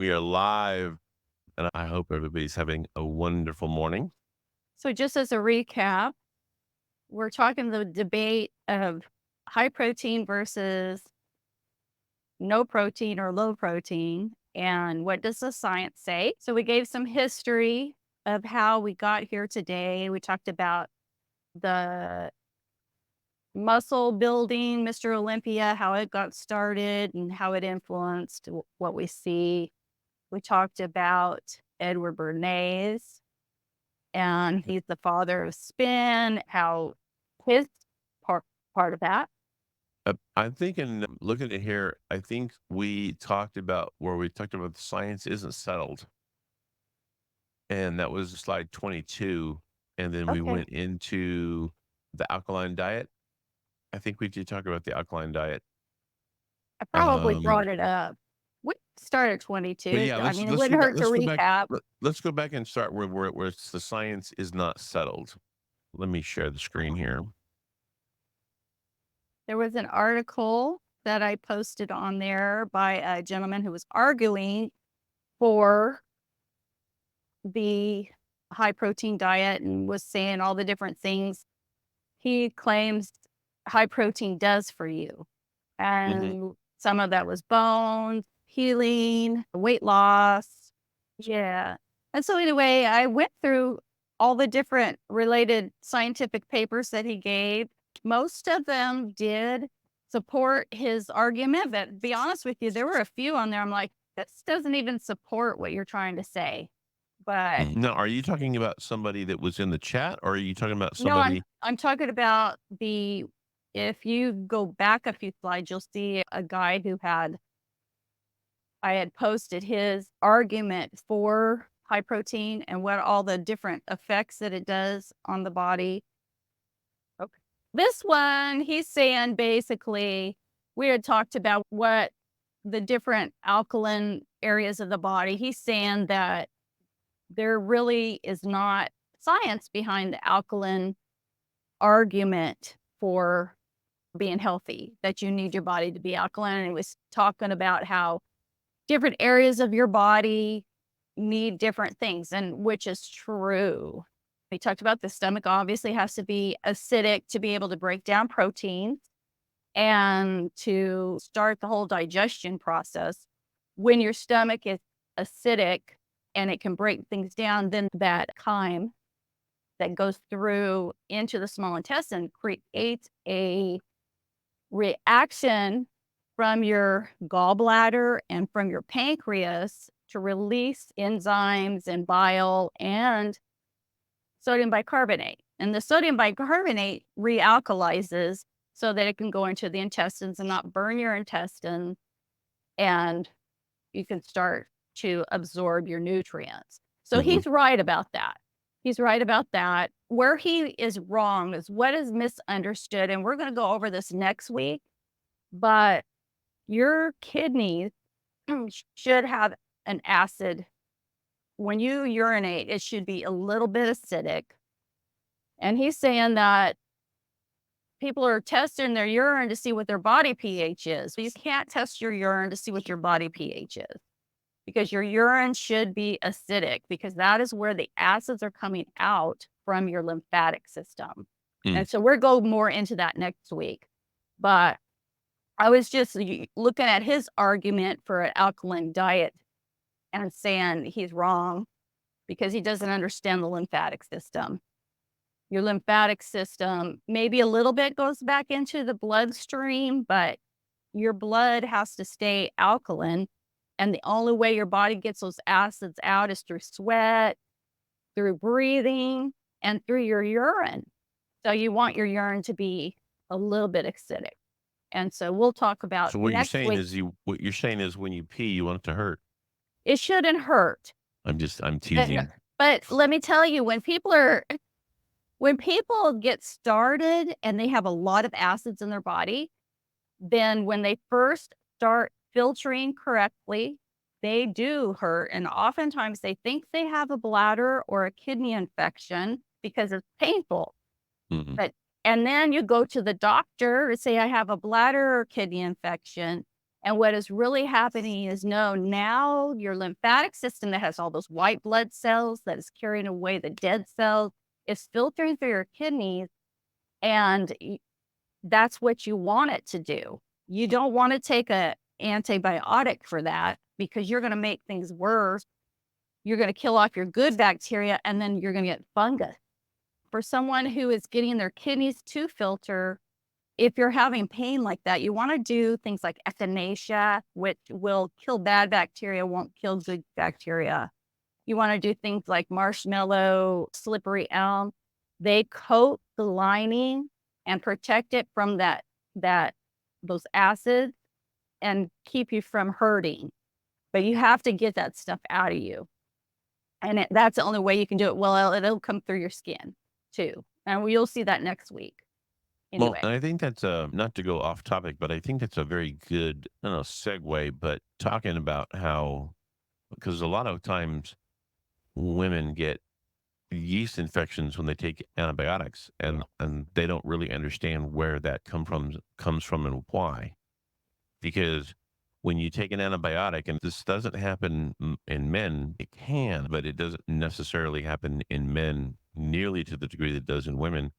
We are live, and I hope everybody's having a wonderful morning. So just as a recap, we're talking the debate of high protein versus no protein or low protein. And what does the science say? So we gave some history of how we got here today. We talked about the muscle building, Mr. Olympia, how it got started and how it influenced what we see. We talked about Edward Bernays, and he's the father of spin, how his part part of that. I'm thinking, looking at here, I think we talked about the science isn't settled, and that was slide 22. And then we Okay. went into the alkaline diet. I think we did talk about the alkaline diet. I probably Um, brought it up. We started but 22. yeah, I let's mean, it let's go wouldn't back. hurt to Let's go back. recap. Let's go back and start where it's the science is not settled. Let me share the screen here. There was an article that I posted on there by a gentleman who was arguing for the high protein diet and was saying all the different things he claims high protein does for you. Hmm. And some of that was bones, healing, weight loss. Yeah. And so anyway, I went through all the different related scientific papers that he gave. Most of them did support his argument, but to be honest with you, there were a few on there. I'm like, this doesn't even support what you're trying to say. But Now, are you talking about somebody that was in the chat, or are you talking about no, I'm somebody? I'm talking about the if you go back a few slides, you'll see a guy who had I had posted his argument for high protein and what all the different effects that it does on the body. Okay. This one, he's saying basically, we had talked about what the different alkaline areas of the body. He's saying that there really is not science behind the alkaline argument for being healthy, that you need your body to be alkaline. And he was talking about how different areas of your body need different things, and which is true. We talked about the stomach obviously has to be acidic to be able to break down proteins and to start the whole digestion process. When your stomach is acidic and it can break things down, then that chyme that goes through into the small intestine creates a reaction from your gallbladder and from your pancreas to release enzymes and bile and sodium bicarbonate. And the sodium bicarbonate realkalizes so that it can go into the intestines and not burn your intestines, and you can start to absorb your nutrients. So Mhm. he's right about that. He's right about that. Where he is wrong is what is misunderstood. And we're going to go over this next week. But your kidneys should have an acid. When you urinate, it should be a little bit acidic. And he's saying that people are testing their urine to see what their body pH is. You can't test your urine to see what your body pH is because your urine should be acidic because that is where the acids are coming out from your lymphatic system. Mm. And so we'll go more into that next week. But I was just looking at his argument for an alkaline diet and saying he's wrong because he doesn't understand the lymphatic system. Your lymphatic system, maybe a little bit goes back into the bloodstream, but your blood has to stay alkaline. And the only way your body gets those acids out is through sweat, through breathing, and through your urine. So you want your urine to be a little bit acidic. And so we'll talk about So next week. what you're saying is when you pee, you want it to hurt. It shouldn't hurt. I'm Uh, teasing. but let me tell you, when people get started and they have a lot of acids in their body, then when they first start filtering correctly, they do hurt. And oftentimes they think they have a bladder or a kidney infection because it's painful. Mhm. But and then you go to the doctor and say, I have a bladder or kidney infection. And what is really happening is no, now your lymphatic system that has all those white blood cells that is carrying away the dead cells is filtering through your kidneys. And that's what you want it to do. You don't want to take a antibiotic for that because you're going to make things worse. You're going to kill off your good bacteria and then you're going to get fungus. For someone who is getting their kidneys to filter, if you're having pain like that, you want to do things like echinacea, which will kill bad bacteria, won't kill good bacteria. You want to do things like marshmallow, slippery elm. They coat the lining and protect it from those acids and keep you from hurting. But you have to get that stuff out of you. And that's the only way you can do it. Well, it'll come through your skin too. And you'll see that next week. Well, Anyway. and I think that's not to go off topic, but I think that's a very good, I don't know, segue. But talking about how, because a lot of times women get yeast infections when they take antibiotics, Yeah. and they don't really understand where that comes from and why. Because when you take an antibiotic, and this doesn't happen in men, it can, but it doesn't necessarily happen in men nearly to the degree that it does in women,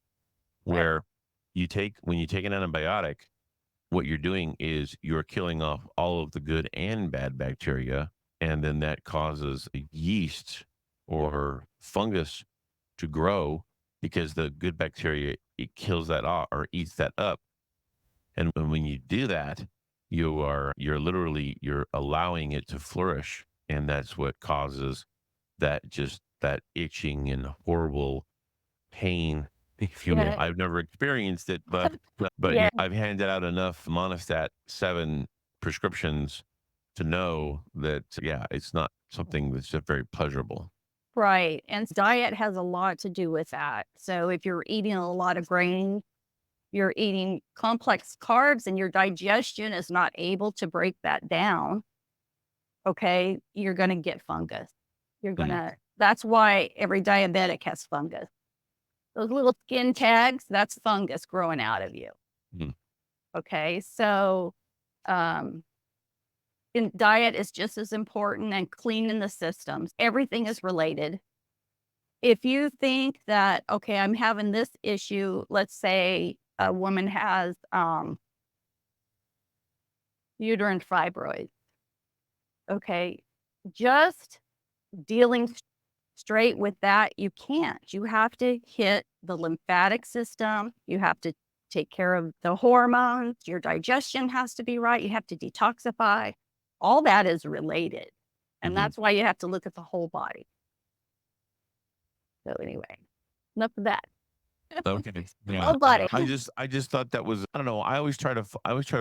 Right. where when you take an antibiotic, what you're doing is you're killing off all of the good and bad bacteria, and then that causes a yeast Yeah. or fungus to grow because the good bacteria, it kills that off or eats that up. And when you do that, you're allowing it to flourish, and that's what causes that itching and horrible pain. If you may, Yeah. I've never experienced it, but Yeah. I've handed out enough Monistat 7 prescriptions to know that, yeah, it's not something that's just very pleasurable. Right. And diet has a lot to do with that. So if you're eating a lot of grain, you're eating complex carbs and your digestion is not able to break that down, okay, you're going to get fungus. Mm, That's why every diabetic has fungus. Those little skin tags, that's fungus growing out of you. mm. Okay. So, um, in diet is just as important and cleaning the systems. Everything is related. If you think that, okay, I'm having this issue, let's say a woman has uterine fibroids, okay, just dealing straight with that, you can't. You have to hit the lymphatic system. You have to take care of the hormones. Your digestion has to be right. You have to detoxify. All that is related. And Mhm. that's why you have to look at the whole body. So, anyway, enough of that. Okay. Yeah. Whole body. I just thought that was, I don't know. I always try to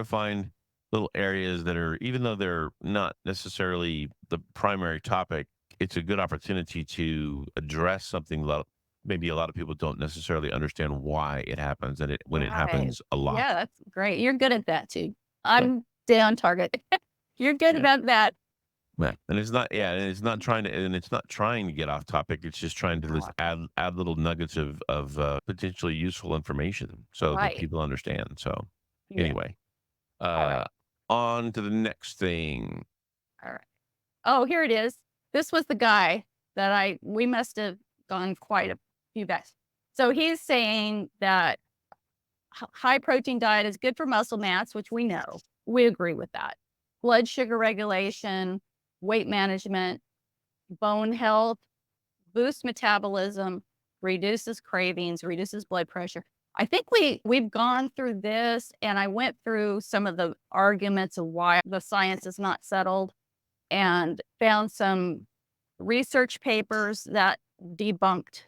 find little areas that are, even though they're not necessarily the primary topic, it's a good opportunity to address something that maybe a lot of people don't necessarily understand why it happens, and when it Right. happens a lot. Yeah, that's great. You're good at that too. So, I'm down target. You're good yeah. about that. Yeah. And it's not, yeah, and it's not trying to get off topic. It's just trying to just add little nuggets of potentially useful information so that Right. people understand. So Yeah. anyway, All uh, right. on to the next thing. All right. Oh, here it is. This was the guy that we must have gone quite a few bets. So he's saying that high protein diet is good for muscle mass, which we know. We agree with that. Blood sugar regulation, weight management, bone health, boosts metabolism, reduces cravings, reduces blood pressure. I think we've gone through this and I went through some of the arguments of why the science is not settled and found some research papers that debunked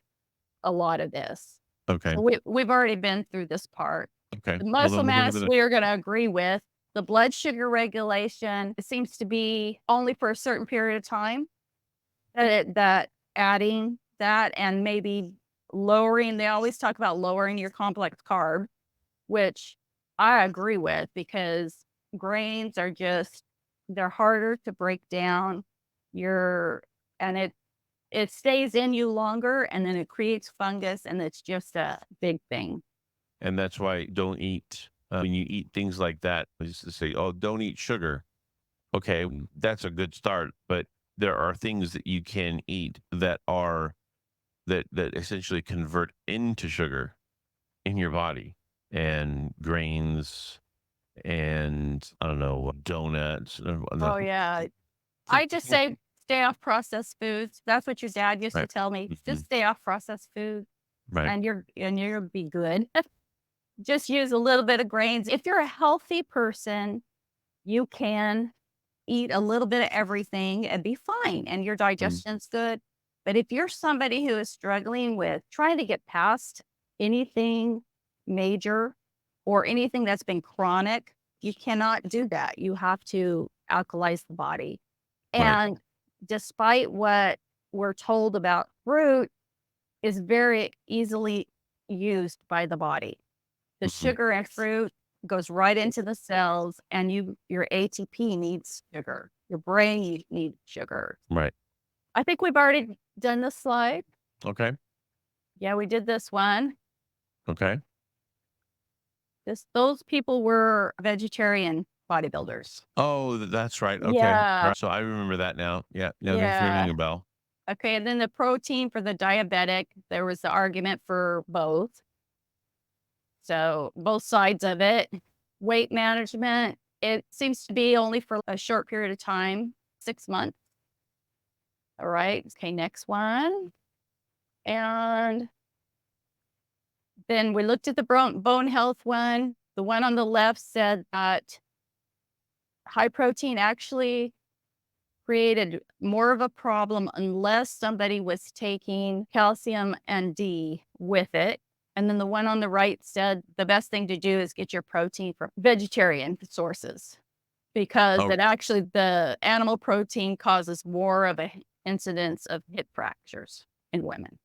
a lot of this. Okay. So we've already been through this part. Okay. The Well, muscle then we'll go to mass the, we are going to agree with. The blood sugar regulation, it seems to be only for a certain period of time that adding that and maybe lowering, they always talk about lowering your complex carb, which I agree with because grains are just, they're harder to break down. You're, and it stays in you longer and then it creates fungus and it's just a big thing. and that's why don't eat, when you eat things like that, I used to say, oh, don't eat sugar. Okay, that's a good start, but there are things that you can eat that are that essentially convert into sugar in your body, and grains, and I don't know, donuts, Oh, yeah. think I just say stay off processed foods. That's what your dad used to right. tell me. Just Mhm. stay off processed food Right. and you'll be good. Just use a little bit of grains. If you're a healthy person, you can eat a little bit of everything and be fine and your Mm, digestion's good. But if you're somebody who is struggling with trying to get past anything major or anything that's been chronic, you cannot do that. You have to alkalize the body. right. And despite what we're told about fruit is very easily used by the body. The Mhm. sugar in fruit goes right into the cells and your ATP needs sugar. Your brain needs sugar. Right. I think we've already done this slide. Okay. Yeah, we did this one. Okay. Those people were vegetarian bodybuilders. Oh, that's right. Okay. Yeah, Alright, so I remember that now. Yeah. Now that's ringing yeah. a bell. Okay, and then the protein for the diabetic, there was the argument for both. So both sides of it. Weight management, it seems to be only for a short period of time, 6 months. All right. Okay, next one. And then we looked at the bone health one. The one on the left said that high protein actually created more of a problem unless somebody was taking calcium and D with it. And then the one on the right said the best thing to do is get your protein from vegetarian sources because Oh, it actually, the animal protein causes more of a incidence of hip fractures in women.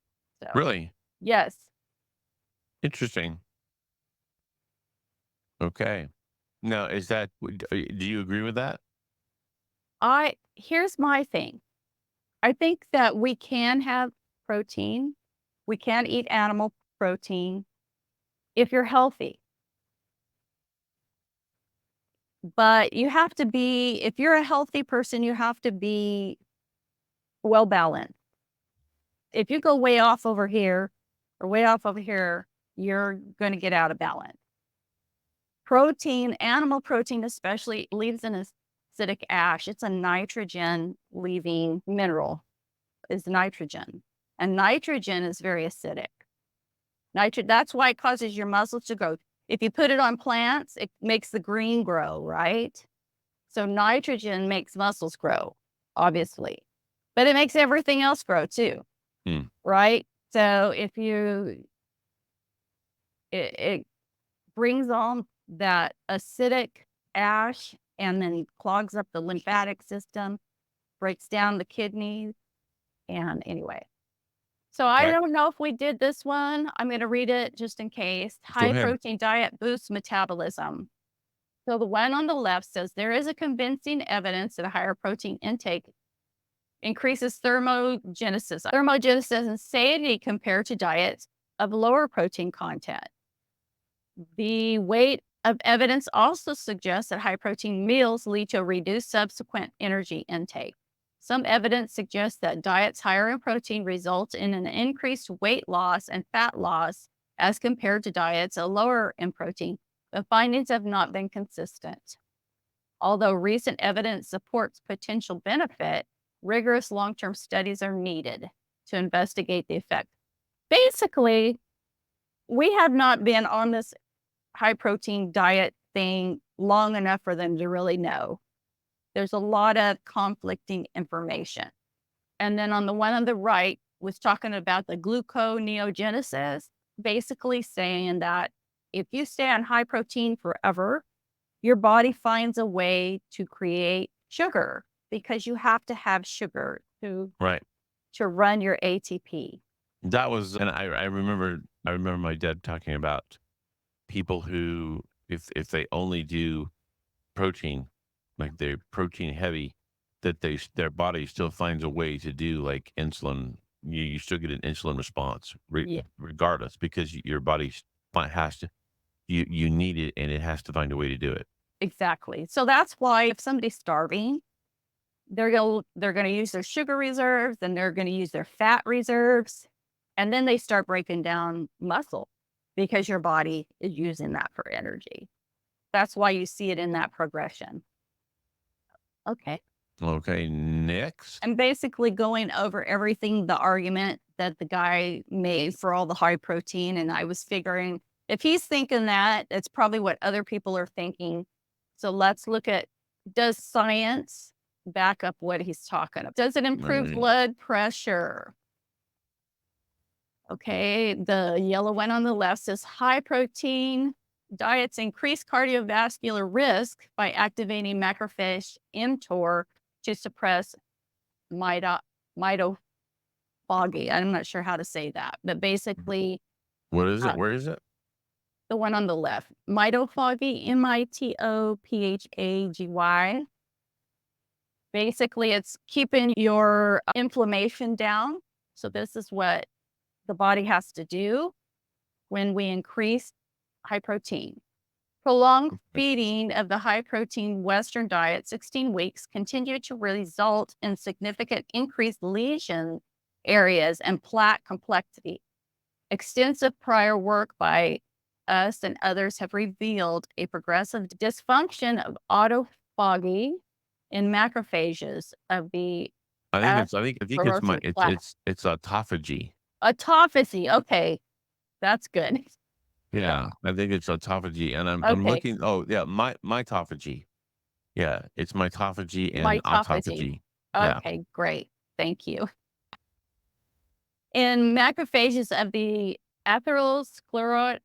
So, really? yes, Interesting. Okay. Now, is that do you agree with that? here's my thing. I think that we can have protein. We can eat animal protein if you're healthy. But you have to be, if you're a healthy person, you have to be well balanced. If you go way off over here or way off over here, you're going to get out of balance. Protein, animal protein especially, leaves an acidic ash. It's a nitrogen leaving mineral, is nitrogen. And nitrogen is very acidic. That's why it causes your muscles to grow. If you put it on plants, it makes the green grow, right? So nitrogen makes muscles grow, obviously, but it makes everything else grow too, Hmm. right? So if you, it brings on that acidic ash and then clogs up the lymphatic system, breaks down the kidneys. And anyway, so I Right. don't know if we did this one. I'm going to read it just in case. Go High ahead. protein diet boosts metabolism. So the one on the left says there is a convincing evidence that a higher protein intake increases thermogenesis. Thermogenesis and satiety compared to diets of lower protein content. The weight of evidence also suggests that high protein meals lead to a reduced subsequent energy intake. Some evidence suggests that diets higher in protein result in an increased weight loss and fat loss as compared to diets lower in protein. The findings have not been consistent. Although recent evidence supports potential benefit, rigorous long term studies are needed to investigate the effect. Basically, we have not been on this high protein diet thing long enough for them to really know. There's a lot of conflicting information. And then on the one on the right was talking about the gluconeogenesis, basically saying that if you stay on high protein forever, your body finds a way to create sugar because you have to have sugar Right. to run your ATP. That was, and I remember my dad talking about people who, if they only do protein, like they're protein heavy, that their body still finds a way to do like insulin. You still get an insulin response Yeah. regardless because your body has to, you need it and it has to find a way to do it. Exactly. So that's why if somebody's starving, they're gonna use their sugar reserves, and they're gonna use their fat reserves, and then they start breaking down muscle because your body is using that for energy. That's why you see it in that progression. Okay. Okay, next. I'm basically going over everything, the argument that the guy made for all the high protein. And I was figuring if he's thinking that, it's probably what other people are thinking. So let's look at, does science back up what he's talking about? Does it improve Mm, blood pressure? Okay. The yellow one on the left says high protein diets increase cardiovascular risk by activating macrophage mTOR to suppress mito- mitophagy. I'm not sure how to say that, but basically, what is it? uh, Where is it? the one on the left, mitophagy, mitophagy. Basically, it's keeping your inflammation down. So this is what the body has to do when we increase high protein. Prolonged feeding of the high protein Western diet, 16 weeks, continued to result in significant increased lesion areas and plaque complexity. Extensive prior work by us and others have revealed a progressive dysfunction of autophagy in macrophages of the I think it's my atherosclerotic plaque. it's autophagy. Autophagy. Okay, that's good. Yeah. Yeah, I think it's autophagy, and I'm Okay. looking. Oh, yeah, mitophagy. Yeah, it's mitophagy and Mitophagy. autophagy. Yeah, Okay, great. Thank you. In macrophages of the atherosclerotic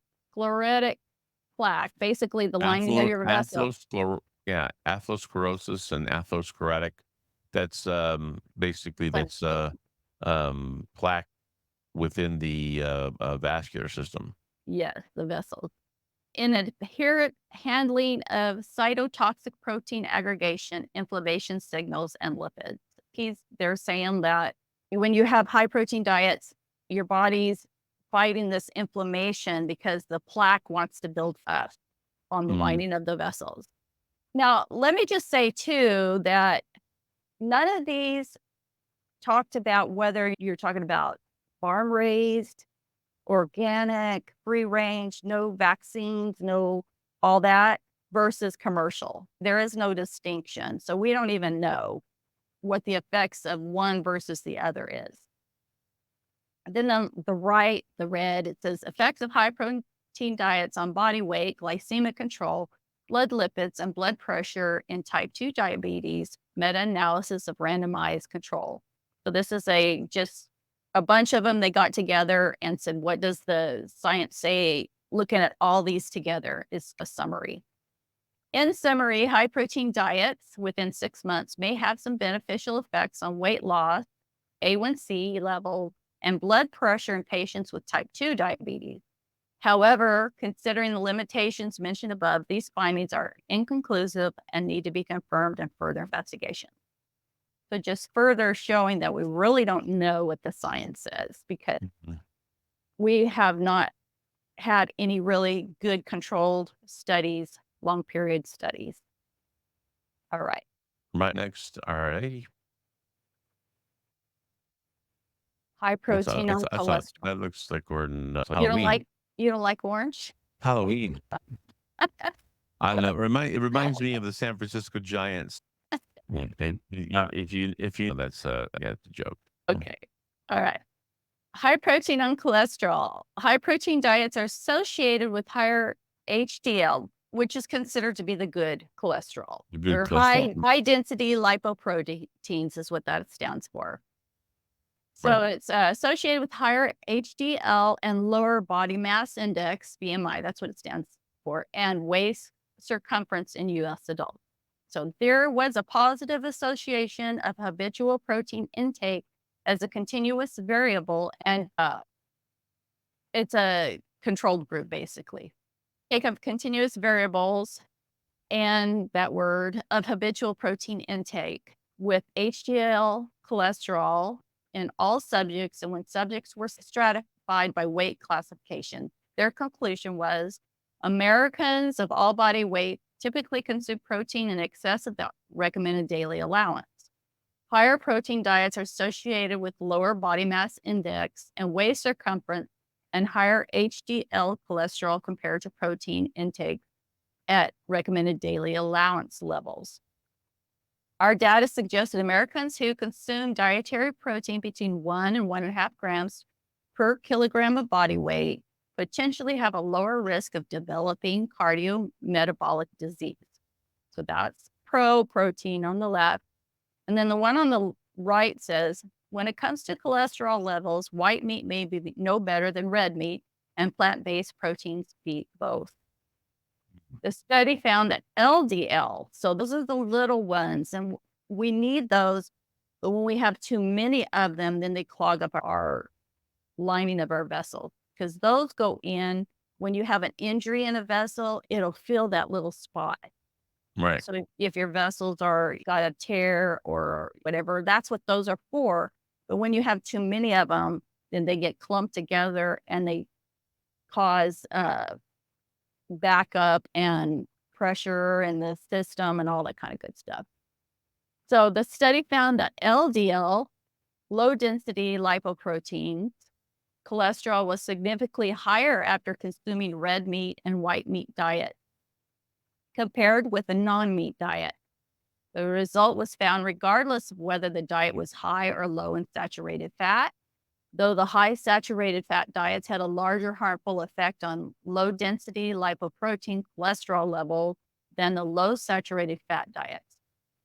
plaque, basically the lining of your vessel. atherosclerosis and atherosclerotic. That's basically Like, that's plaque within the vascular system. yes, the vessels. In adherent handling of cytotoxic protein aggregation, inflammation signals, and lipids. They're saying that when you have high protein diets, your body's fighting this inflammation because the plaque wants to build up on the Mm. lining of the vessels. Now, let me just say too that none of these talked about whether you're talking about farm raised, organic, free range, no vaccines, no all that versus commercial. There is no distinction. So we don't even know what the effects of one versus the other is. And then on the right, the red, it says effects of high protein diets on body weight, glycemic control, blood lipids, and blood pressure in type 2 diabetes, meta-analysis of randomized control. So this is just a bunch of them. They got together and said, what does the science say? Looking at all these together is a summary. In summary, high protein diets within 6 months may have some beneficial effects on weight loss, A1C level, and blood pressure in patients with type 2 diabetes. However, considering the limitations mentioned above, these findings are inconclusive and need to be confirmed in further investigation. So just further showing that we really don't know what the science says because Mhm. we have not had any really good controlled studies, long period studies. All right. Right next. All right. High protein on I thought cholesterol. that looks like we're in You don't Halloween. like you don't like orange? Halloween. I don't know. It reminds me of the San Francisco Giants. Yeah, if you that's yeah, it's a joke. Okay. All right. High protein on cholesterol. High protein diets are associated with higher HDL, which is considered to be the good cholesterol. The good Or cholesterol. high density lipoproteins is what that stands for. Right. So it's associated with higher HDL and lower body mass index, BMI, that's what it stands for, and waist circumference in US adults. So there was a positive association of habitual protein intake as a continuous variable, and it's a controlled group basically. Take of continuous variables and that word of habitual protein intake with HDL cholesterol in all subjects. And when subjects were stratified by weight classification, their conclusion was Americans of all body weight typically consume protein in excess of the recommended daily allowance. Higher protein diets are associated with lower body mass index and waist circumference and higher HDL cholesterol compared to protein intake at recommended daily allowance levels. Our data suggests that Americans who consume dietary protein between 1 and 1.5 grams per kilogram of body weight potentially have a lower risk of developing cardiometabolic disease. So that's pro protein on the left. And then the one on the right says, when it comes to cholesterol levels, white meat may be no better than red meat, and plant-based proteins beat both. The study found that LDL, so those are the little ones, and we need those, but when we have too many of them, then they clog up our lining of our vessel, because those go in when you have an injury in a vessel, it'll fill that little spot. Right. So if your vessels are got a tear or whatever, that's what those are for. But when you have too many of them, then they get clumped together and they cause backup and pressure in the system and all that kind of good stuff. So the study found that LDL, low density lipoproteins, cholesterol was significantly higher after consuming red meat and white meat diet compared with a non-meat diet. The result was found regardless of whether the diet was high or low in saturated fat, though the high saturated fat diets had a larger harmful effect on low density lipoprotein cholesterol level than the low saturated fat diets.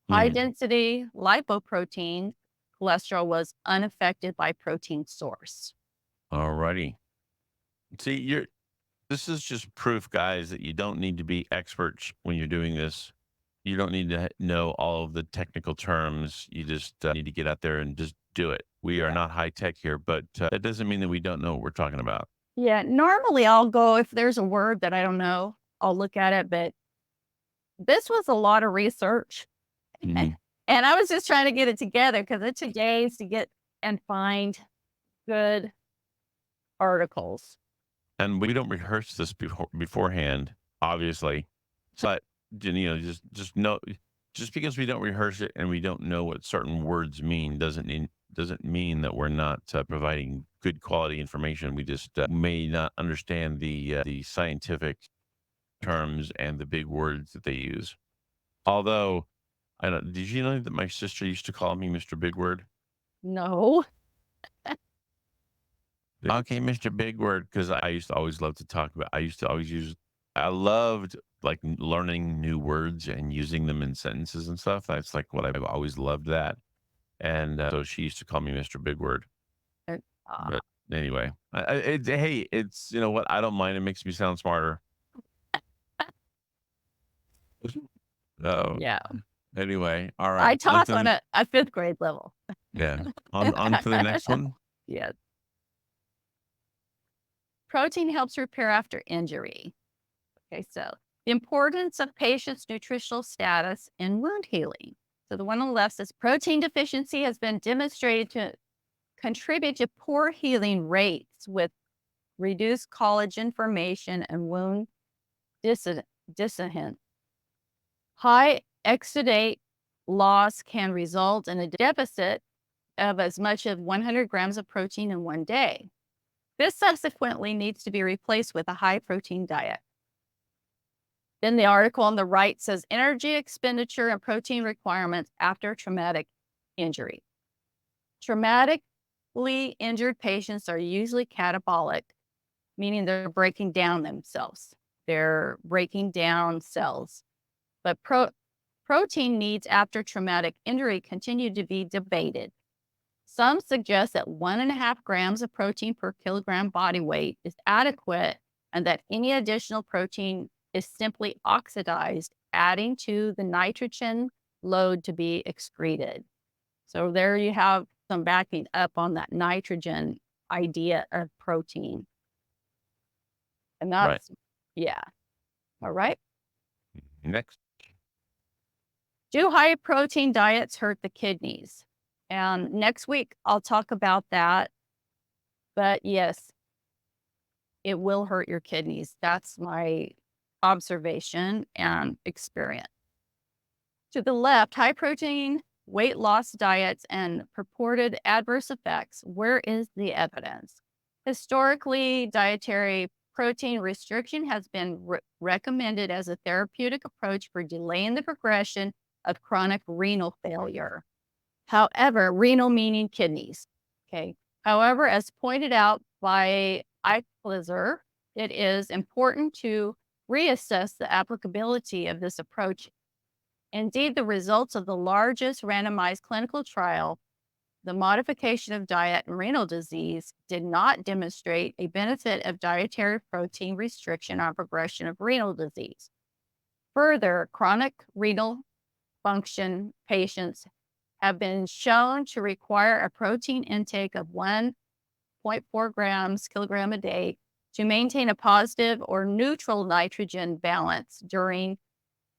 High density lipoprotein cholesterol was unaffected by protein source. All righty. See, this is just proof, guys, that you don't need to be experts when you're doing this. You don't need to know all of the technical terms. You just need to get out there and just do it. We are Yeah. not high tech here, but that doesn't mean that we don't know what we're talking about. Yeah. Normally I'll go, if there's a word that I don't know, I'll look at it. But this was a lot of research. Mhm. And I was just trying to get it together because it took days to get and find good articles. And we don't rehearse this beforehand, obviously. But just know, just because we don't rehearse it and we don't know what certain words mean doesn't mean that we're not providing good quality information. We just may not understand the scientific terms and the big words that they use. Although, I don't. Did you know that my sister used to call me Mr. Big Word? No. Okay, Mr. Big Word, because I used to always love to talk about. I used to always use. I loved like learning new words and using them in sentences and stuff. That's like what I've always loved that. And so she used to call me Mr. Big Word. Uh, But anyway, hey, it's what, I don't mind. It makes me sound smarter. So yeah. anyway, all I right. talk on a fifth grade level. Yeah. On to the next one. Yes. Protein helps repair after injury. Okay, so the importance of patients' nutritional status in wound healing. So the one on the left says protein deficiency has been demonstrated to contribute to poor healing rates with reduced collagen formation and wound dissident. High exudate loss can result in a deficit of as much as 100 grams of protein in one day. This subsequently needs to be replaced with a high protein diet. Then the article on the right says energy expenditure and protein requirements after traumatic injury. Traumatically injured patients are usually catabolic, meaning they're breaking down themselves. They're breaking down cells. But protein needs after traumatic injury continue to be debated. Some suggest that 1.5 grams of protein per kilogram body weight is adequate and that any additional protein is simply oxidized, adding to the nitrogen load to be excreted. So there you have some backing up on that nitrogen idea of protein. And Right. that's, yeah. All right. Next. Do high protein diets hurt the kidneys? And next week, I'll talk about that. But yes, it will hurt your kidneys. That's my observation and experience. To the left, high protein weight loss diets and purported adverse effects. Where is the evidence? Historically, dietary protein restriction has been recommended as a therapeutic approach for delaying the progression of chronic renal failure. However, renal meaning kidneys. Okay. However, as pointed out by Eichlizer, it is important to reassess the applicability of this approach. Indeed, the results of the largest randomized clinical trial, the modification of diet and renal disease, did not demonstrate a benefit of dietary protein restriction on progression of renal disease. Further, chronic renal function patients have been shown to require a protein intake of 1.4 grams kilogram a day to maintain a positive or neutral nitrogen balance during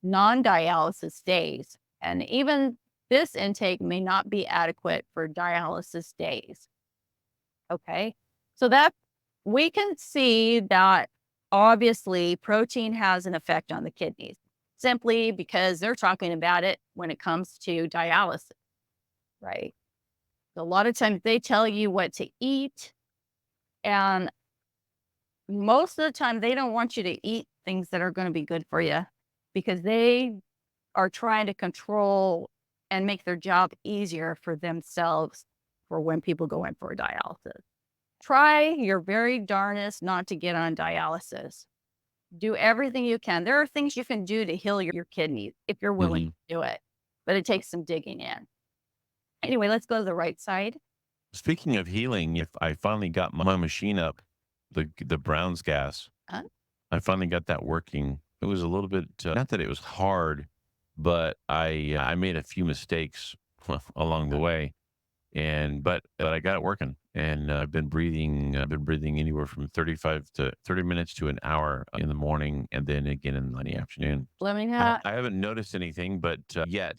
non-dialysis days. And even this intake may not be adequate for dialysis days. Okay. So that we can see that obviously protein has an effect on the kidneys simply because they're talking about it when it comes to dialysis, right? So a lot of times they tell you what to eat, and most of the time they don't want you to eat things that are going to be good for you because they are trying to control and make their job easier for themselves for when people go in for dialysis. Try your very darnest not to get on dialysis. Do everything you can. There are things you can do to heal your kidneys if you're willing Hmm. to do it, but it takes some digging in. Anyway, let's go to the right side. Speaking of healing, if I finally got my machine up, the Brown's gas, Huh? I finally got that working. It was a little bit, not that it was hard, but I made a few mistakes along the way, and but I got it working, and I've been breathing anywhere from 35 to 30 minutes to an hour in the morning, and then again in the afternoon. Let me know. I haven't noticed anything, but yet,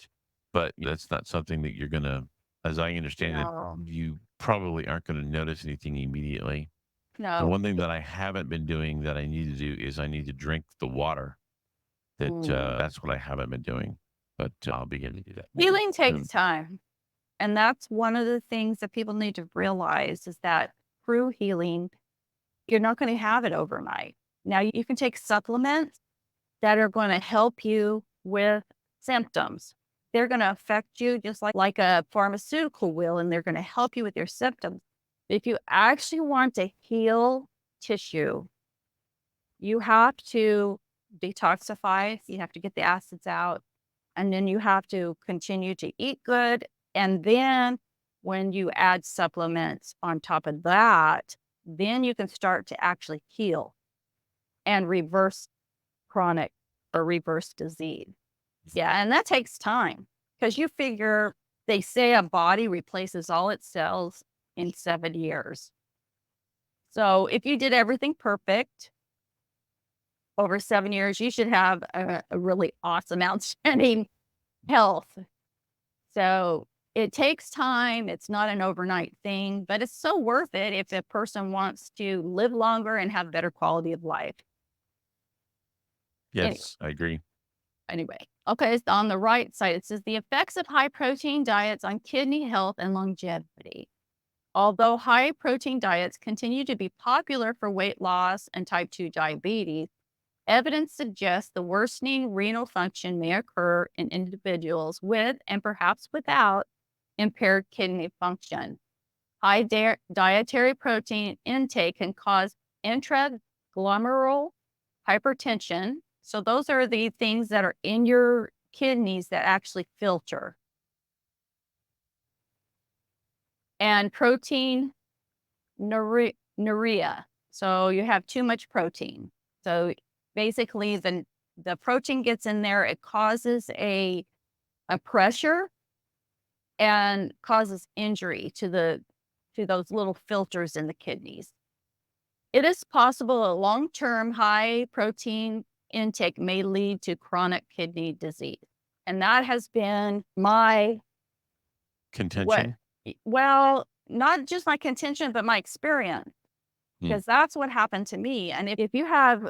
but that's not something that you're gonna, as I understand it, No, you probably aren't gonna notice anything immediately. The no. one thing that I haven't been doing that I need to do is I need to drink the water. Mm. That's what I haven't been doing, but I'll begin to do that Healing takes soon. time. And that's one of the things that people need to realize is that true healing, you're not going to have it overnight. Now, you can take supplements that are going to help you with symptoms. They're going to affect you just like a pharmaceutical will, and they're going to help you with your symptoms. If you actually want to heal tissue, you have to detoxify, you have to get the acids out, and then you have to continue to eat good. And then when you add supplements on top of that, then you can start to actually heal and reverse chronic or reverse disease. Yeah, and that takes time because you figure they say a body replaces all its cells in 7 years. So if you did everything perfect over 7 years, you should have a really awesome, outstanding health. So it takes time. It's not an overnight thing, but it's so worth it if a person wants to live longer and have better quality of life. Anyway, Yes, I agree. anyway. Okay, so on the right side, it says the effects of high protein diets on kidney health and longevity. Although high protein diets continue to be popular for weight loss and type 2 diabetes, evidence suggests the worsening renal function may occur in individuals with and perhaps without impaired kidney function. High dietary protein intake can cause intraglomerular hypertension. So, those are the things that are in your kidneys that actually filter, and protein urea. So, you have too much protein. So, basically, the protein gets in there, it causes a pressure and causes injury to those little filters in the kidneys. It is possible a long-term high protein intake may lead to chronic kidney disease. And that has been my what Contention. well, not just my contention, but my experience, Mm. because that's what happened to me. And if you have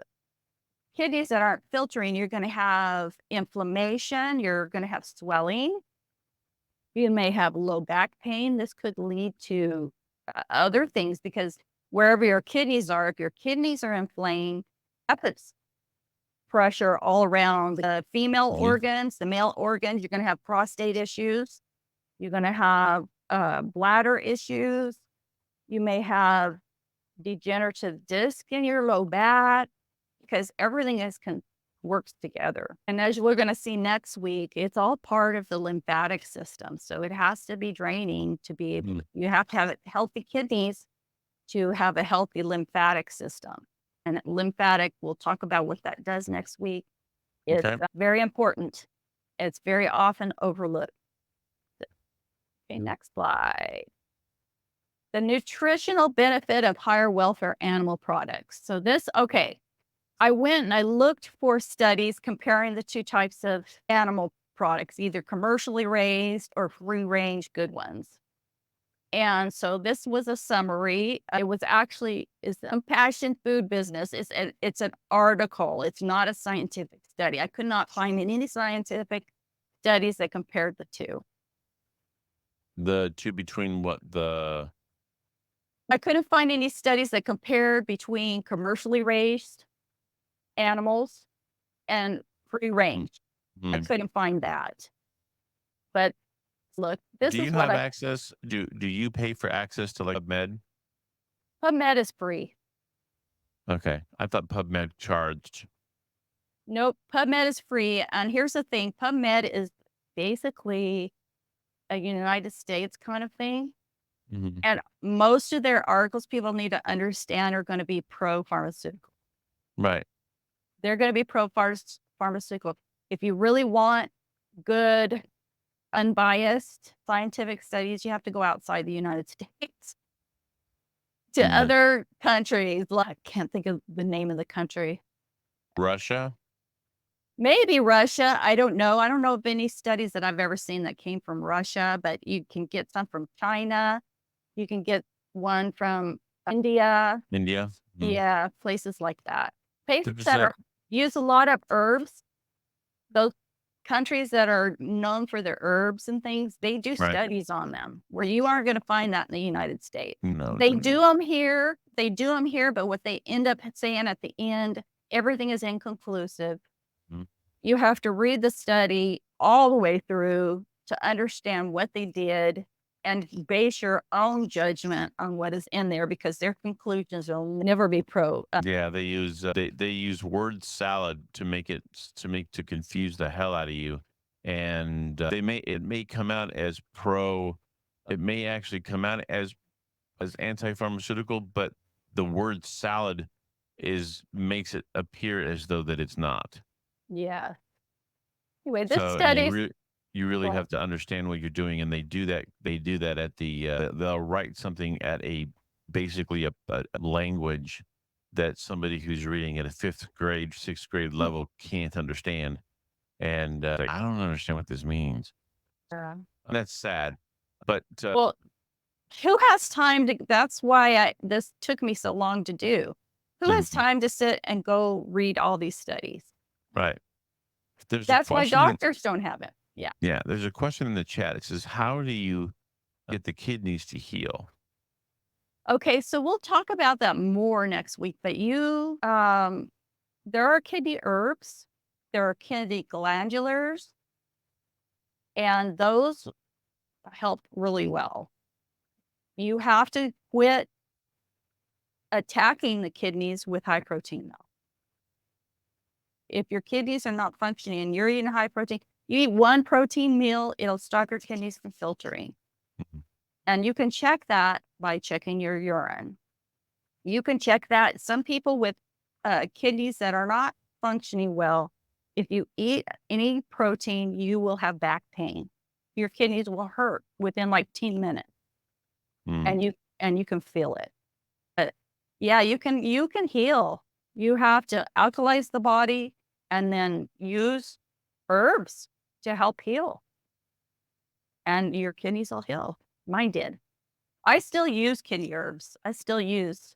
kidneys that aren't filtering, you're going to have inflammation, you're going to have swelling, you may have low back pain. This could lead to other things because wherever your kidneys are, if your kidneys are inflamed, that puts pressure all around the female Yeah. organs, the male organs. You're going to have prostate issues. You're going to have bladder issues. You may have degenerative disc in your low back because everything works together. And as we're going to see next week, it's all part of the lymphatic system. So it has to be draining to be able, Mhm. you have to have healthy kidneys to have a healthy lymphatic system. And lymphatic, we'll talk about what that does next week. It's Okay. very important. It's very often overlooked. Okay, next slide. The nutritional benefit of higher welfare animal products. So okay, I went and I looked for studies comparing the two types of animal products, either commercially raised or free range good ones. And so this was a summary. It was actually it's a passion food business. It's an article. It's not a scientific study. I could not find any scientific studies that compared the two. The two between what the I couldn't find any studies that compared between commercially raised animals and free range. I mm. couldn't find that. But look, this Do is you what have I access? Do you pay for access to like PubMed? PubMed is free. Okay, I thought PubMed charged. Nope, PubMed is free. And here's the thing, PubMed is basically a United States kind of thing. Mhm. And most of their articles people need to understand are going to be pro pharmaceutical. Right. They're going to be pro pharmaceutical. If you really want good, unbiased scientific studies, you have to go outside the United States to Yeah. other countries. Like, I can't think of the name of the country. Russia? Maybe Russia. I don't know. I don't know of any studies that I've ever seen that came from Russia, but you can get some from China. You can get one from India. India? Mm. Yeah, places like that. Places There's that a are use a lot of herbs. Those countries that are known for their herbs and things, they do right. studies on them where you aren't going to find that in the United States. No, They no, no. do them here. They do them here, but what they end up saying at the end, everything is inconclusive. Mm. You have to read the study all the way through to understand what they did and base your own judgment on what is in there because their conclusions will never be pro. Yeah, they use word salad to make to confuse the hell out of you, and it may come out as pro, it may actually come out as anti-pharmaceutical, but the word salad is makes it appear as though that it's not. Yeah. Anyway, this So study. you really Well, have to understand what you're doing, and they do that at the they'll write something at a basically a language that somebody who's reading at a 5th grade, 6th grade level can't understand, and I don't understand what this means. yeah. And that's sad, but Well, who has time to that's why this took me so long to do. Who has mhm, time to sit and go read all these studies? right. There's a That's why question that doctors don't have it. Yeah. yeah, there's a question in the chat. It says, "How do you get the kidneys to heal?" Okay, so we'll talk about that more next week, but there are kidney herbs, there are kidney glandulars, and those help really well. You have to quit attacking the kidneys with high protein though. If your kidneys are not functioning and you're eating high protein, you eat one protein meal, it'll stop your kidneys from filtering. Mhm. And you can check that by checking your urine. You can check that. Some people with kidneys that are not functioning well, if you eat any protein, you will have back pain. Your kidneys will hurt within like 10 minutes Mm, and you can feel it. But yeah, you can heal. You have to alkalize the body and then use herbs to help heal. And your kidneys will heal. Mine did. I still use kidney herbs. I still use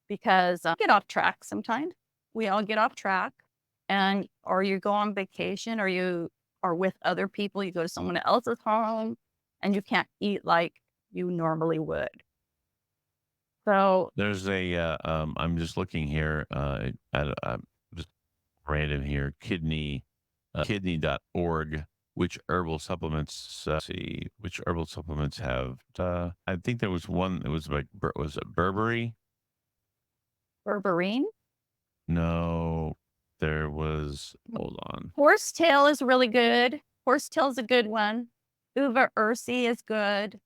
because get off track sometimes. We all get off track. or you go on vacation or you are with other people, you go to someone else's home and you can't eat like you normally would. So There's I'm just looking here, just random here, kidney.org, which herbal supplements, see, which herbal supplements have, I think there was one that was like, was it Burberry? berberine, No, there was, hold on. horsetail is really good. Horsetail is a good one. Uva ursi is good.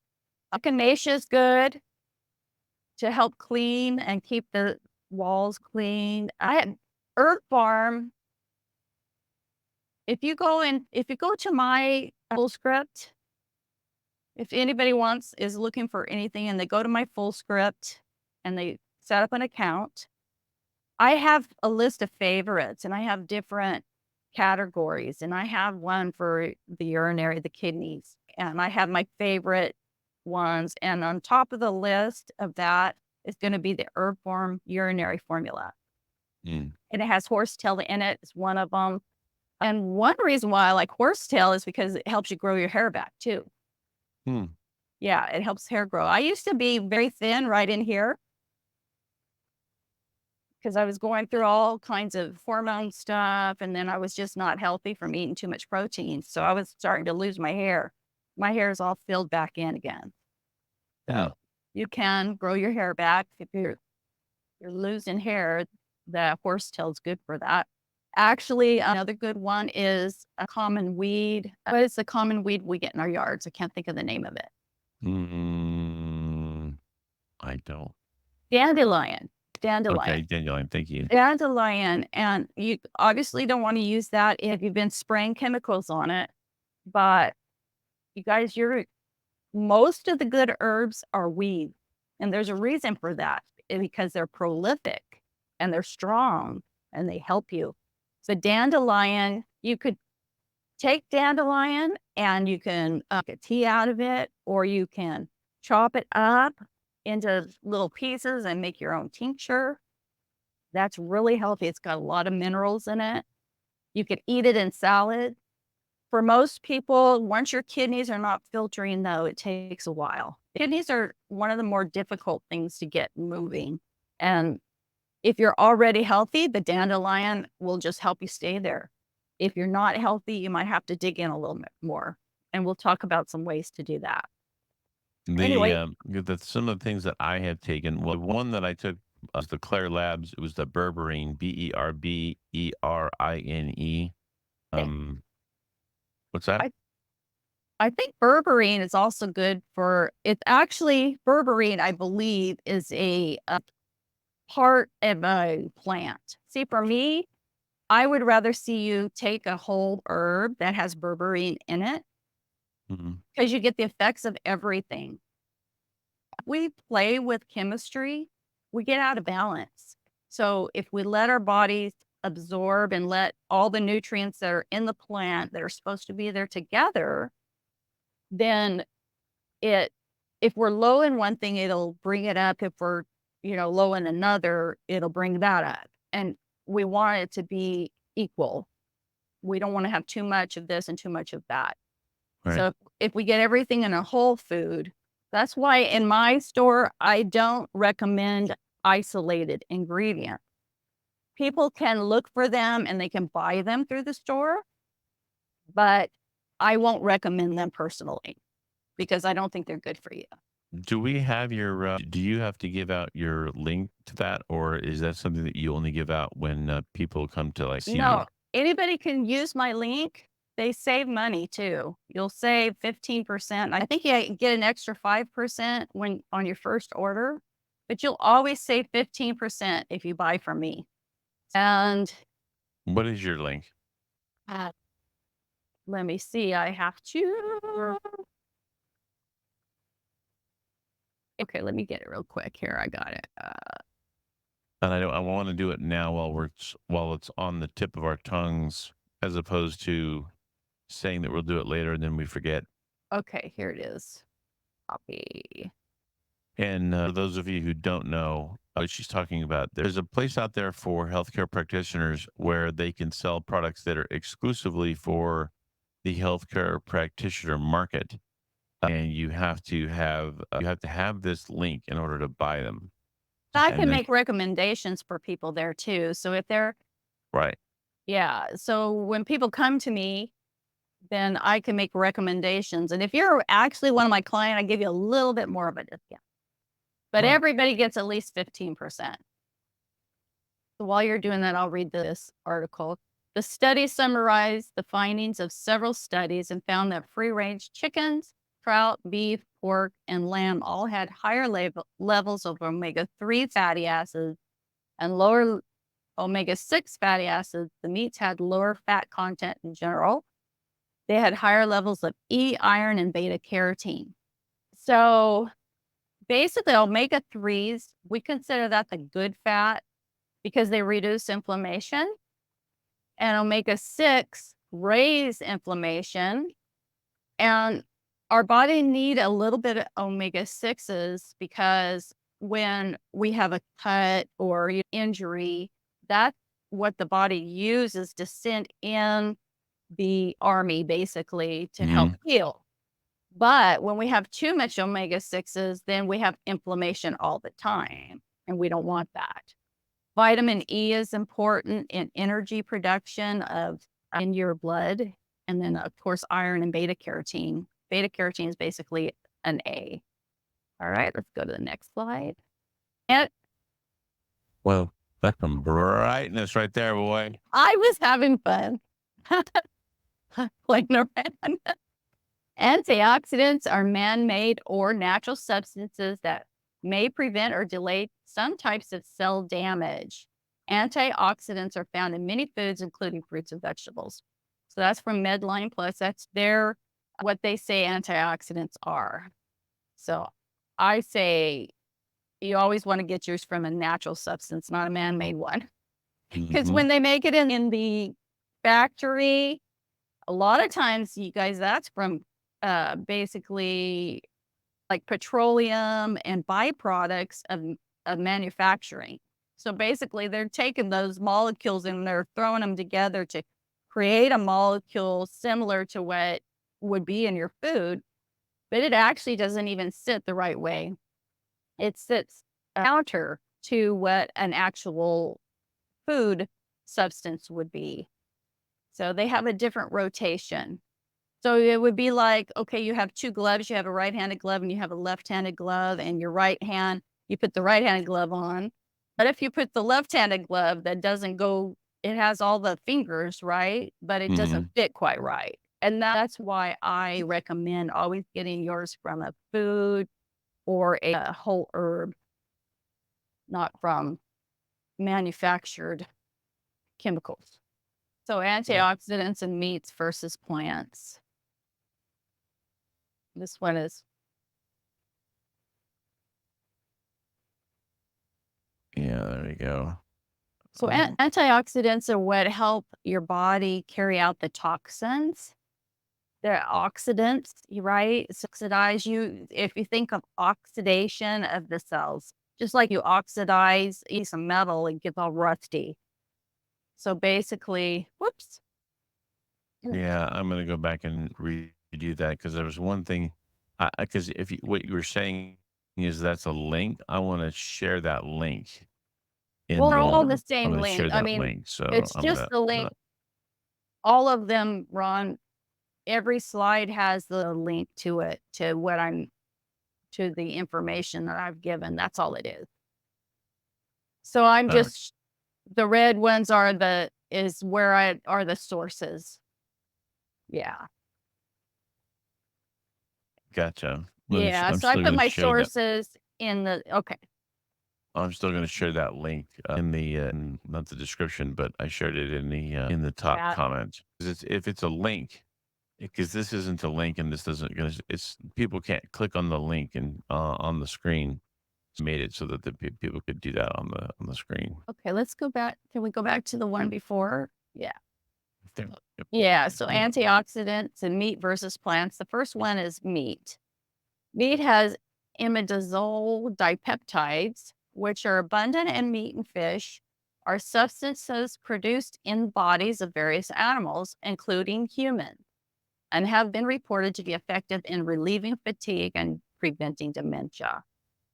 Echinacea is good to help clean and keep the walls clean. I had Herb Farm. If you go to my full script, if anybody is looking for anything and they go to my full script and they set up an account, I have a list of favorites and I have different categories and I have one for the urinary, the kidneys, and I have my favorite ones. And on top of the list of that is going to be the Herb Farm urinary formula. Mm. And it has horsetail in it. It's one of them. And one reason why I like horsetail is because it helps you grow your hair back too. Hmm. Yeah, it helps hair grow. I used to be very thin right in here because I was going through all kinds of hormone stuff, and then I was just not healthy from eating too much protein. So I was starting to lose my hair. My hair is all filled back in again. Hmm. So you can grow your hair back if you're losing hair. The horsetail is good for that. Actually, another good one is a common weed. What is the common weed we get in our yards? I can't think of the name of it. Mm, I don't. Dandelion. Okay, Dandelion. dandelion, thank you. Dandelion. And you obviously don't want to use that if you've been spraying chemicals on it. But you guys, most of the good herbs are weeds. And there's a reason for that because they're prolific and they're strong and they help you. So dandelion, you could take dandelion and you can get tea out of it, or you can chop it up into little pieces and make your own tincture. That's really healthy. It's got a lot of minerals in it. You could eat it in salad. For most people, once your kidneys are not filtering, though, it takes a while. Kidneys are one of the more difficult things to get moving. And if you're already healthy, the dandelion will just help you stay there. If you're not healthy, you might have to dig in a little bit more. And we'll talk about some ways to do that. Anyway, Some of the things that I have taken, well, one that I took was the Claire Labs. It was the berberine, Berberine. okay. Um, what's that? I, I think berberine is also good for it's actually berberine, I believe, is a part of a plant. See, for me, I would rather see you take a whole herb that has berberine in it Mhm. because you get the effects of everything. We play with chemistry, we get out of balance. So if we let our bodies absorb and let all the nutrients that are in the plant that are supposed to be there together, then it if we're low in one thing, it'll bring it up. If we're, low in another, it'll bring that up. And we want it to be equal. We don't want to have too much of this and too much of that. Right. So if we get everything in a whole food, that's why in my store, I don't recommend isolated ingredients. People can look for them and they can buy them through the store, but I won't recommend them personally because I don't think they're good for you. Do you have to give out your link to that, or is that something that you only give out when people come to like see you? No, anybody can use my link. They save money too. You'll save 15%. I think you get an extra 5% when on your first order, but you'll always save 15% if you buy from me. And What is your link? uh, let me see, I have to. Okay, let me get it real quick here. I got it. And I want to do it now while it's on the tip of our tongues, as opposed to saying that we'll do it later and then we forget. Okay, here it is. Copy. And for those of you who don't know, she's talking about. There's a place out there for healthcare practitioners where they can sell products that are exclusively for the healthcare practitioner market, and you have to have this link in order to buy them. I And can then make recommendations for people there too. So if they're right, yeah, so when people come to me, then I can make recommendations. And if you're actually one of my client, I give you a little bit more of a discount. But right. everybody gets at least 15%. So while you're doing that, I'll read this article. The study summarized the findings of several studies and found that free range chickens, trout, beef, pork, and lamb all had higher levels of omega 3 fatty acids and lower omega 6 fatty acids. The meats had lower fat content in general. They had higher levels of E, iron, and beta carotene. So basically, omega 3s, we consider that the good fat because they reduce inflammation, and omega 6 raise inflammation. And our body need a little bit of omega 6s because when we have a cut or injury, that's what the body uses to send in the army basically to help Mhm. heal. But when we have too much omega 6s, then we have inflammation all the time, and we don't want that. Vitamin E is important in energy production of in your blood. And then, of course, iron and beta carotene. Beta carotene is basically an A. All right, let's go to the next slide. And Well, that's some brightness right there, boy. I was having fun playing around. Antioxidants are man made or natural substances that may prevent or delay some types of cell damage. Antioxidants are found in many foods, including fruits and vegetables. So that's from Medline Plus. That's their what they say antioxidants are. So I say you always want to get yours from a natural substance, not a man made one. Because Mhm. when they make it in the factory, a lot of times, you guys, that's from basically like petroleum and byproducts of manufacturing. So basically, they're taking those molecules and they're throwing them together to create a molecule similar to what would be in your food, but it actually doesn't even sit the right way. It sits counter to what an actual food substance would be. So they have a different rotation. So it would be like, okay, you have 2 gloves, you have a right-handed glove and you have a left-handed glove, and your right hand, you put the right-handed glove on. But if you put the left-handed glove that doesn't go it has all the fingers, right? But it doesn't Mhm. fit quite right. And that's why I recommend always getting yours from a food or a whole herb, not from manufactured chemicals. So Yeah. antioxidants and meats versus plants. This one is Yeah, there we go. so Um, antioxidants are what help your body carry out the toxins. They're oxidants, right? So oxidize you. If you think of oxidation of the cells, just like you oxidize some metal, it gets all rusty. So basically, whoops. yeah, I'm gonna go back and redo that because there was one thing, because if you, what you were saying is that's a link, I want to share that link Well, in they're all the I'm same gonna link. share I that mean, link. So it's just the link. All of them, Ron, every slide has the link to it, to what I'm to the information that I've given. That's all it is. So I'm all right, just the red ones are the is where I are the sources. Yeah. gotcha. Yeah. I'm So I still put gonna my share that. sources in the okay. I'm still gonna share that link in the not the description, but I shared it in the top Chat. comment. 'Cause if it's a link, because this isn't a link and this doesn't gonna it's people can't click on the link and on the screen. Made it so that people could do that on the screen. Okay, let's go back. Can we go back to the one before? Yeah. There. Yep. Yeah. So Yeah. antioxidants and meat versus plants. The first one is meat. Meat has imidazole dipeptides, which are abundant in meat and fish, are substances produced in bodies of various animals, including humans, and have been reported to be effective in relieving fatigue and preventing dementia.